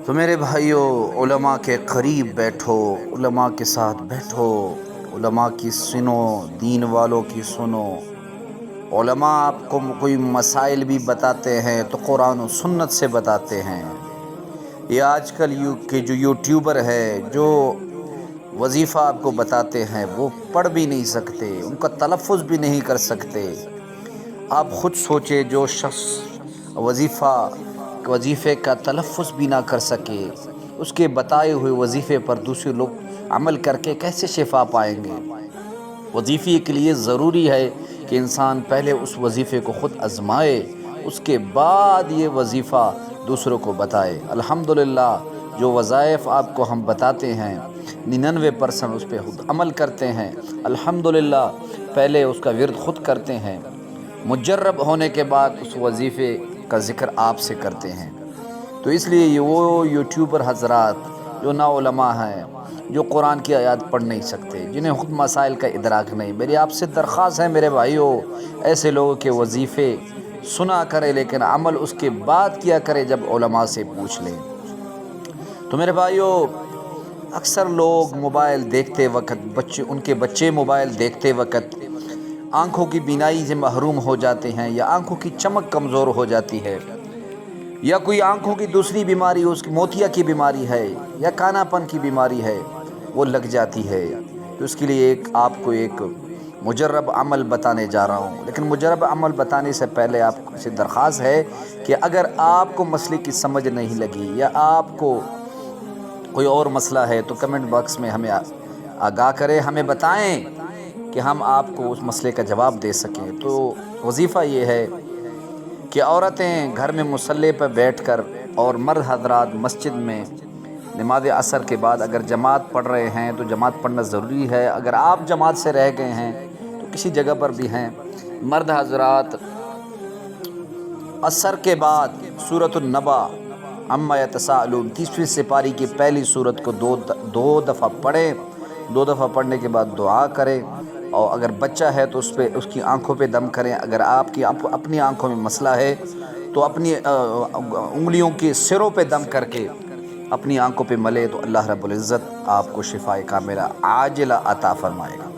تو میرے بھائیوں، علماء کے قریب بیٹھو، علماء کے ساتھ بیٹھو، علماء کی سنو، دین والوں کی سنو۔ علماء آپ کو کوئی مسائل بھی بتاتے ہیں تو قرآن و سنت سے بتاتے ہیں۔ یہ آج کل کے جو یوٹیوبر ہے، جو وظیفہ آپ کو بتاتے ہیں، وہ پڑھ بھی نہیں سکتے، ان کا تلفظ بھی نہیں کر سکتے۔ آپ خود سوچے، جو شخص وظیفے کا تلفظ بھی نہ کر سکے، اس کے بتائے ہوئے وظیفے پر دوسرے لوگ عمل کر کے کیسے شفا پائیں گے؟ وظیفے کے لیے ضروری ہے کہ انسان پہلے اس وظیفے کو خود آزمائے، اس کے بعد یہ وظیفہ دوسروں کو بتائے۔ الحمدللہ جو وظائف آپ کو ہم بتاتے ہیں، 99% اس پہ خود عمل کرتے ہیں۔ الحمدللہ پہلے اس کا ورد خود کرتے ہیں، مجرب ہونے کے بعد اس وظیفے کا ذکر آپ سے کرتے ہیں۔ تو اس لیے یہ وہ یوٹیوبر حضرات جو نا علماء ہیں، جو قرآن کی آیات پڑھ نہیں سکتے، جنہیں خود مسائل کا ادراک نہیں، میری آپ سے درخواست ہے میرے بھائیوں، ایسے لوگوں کے وظیفے سنا کرے لیکن عمل اس کے بعد کیا کرے جب علماء سے پوچھ لیں۔ تو میرے بھائیوں، اکثر لوگ موبائل دیکھتے وقت، ان کے بچے موبائل دیکھتے وقت آنکھوں کی بینائی سے محروم ہو جاتے ہیں، یا آنکھوں کی چمک کمزور ہو جاتی ہے، یا کوئی آنکھوں کی دوسری بیماری، اس کی موتیا کی بیماری ہے، یا کانا پن کی بیماری ہے، وہ لگ جاتی ہے۔ تو اس کے لیے آپ کو ایک مجرب عمل بتانے جا رہا ہوں، لیکن مجرب عمل بتانے سے پہلے آپ سے درخواست ہے کہ اگر آپ کو مسئلے کی سمجھ نہیں لگی، یا آپ کو کوئی اور مسئلہ ہے، تو کمنٹ باکس میں ہمیں آگاہ کریں، ہمیں بتائیں کہ ہم آپ کو اس مسئلے کا جواب دے سکیں۔ تو وظیفہ یہ ہے کہ عورتیں گھر میں مصلی پر بیٹھ کر، اور مرد حضرات مسجد میں نماز عصر کے بعد اگر جماعت پڑھ رہے ہیں تو جماعت پڑھنا ضروری ہے۔ اگر آپ جماعت سے رہ گئے ہیں تو کسی جگہ پر بھی ہیں، مرد حضرات عصر کے بعد سورۃ النبا عما یتساءلون 30ویں سپاری کی پہلی سورت کو دو دفعہ پڑھیں، 2 دفعہ پڑھنے کے بعد دعا کریں، اور اگر بچہ ہے تو اس کی آنکھوں پہ دم کریں۔ اگر آپ کی اپنی آنکھوں میں مسئلہ ہے تو اپنی انگلیوں کے سروں پہ دم کر کے اپنی آنکھوں پہ ملے، تو اللہ رب العزت آپ کو شفائے کاملہ عاجلہ عطا فرمائے گا۔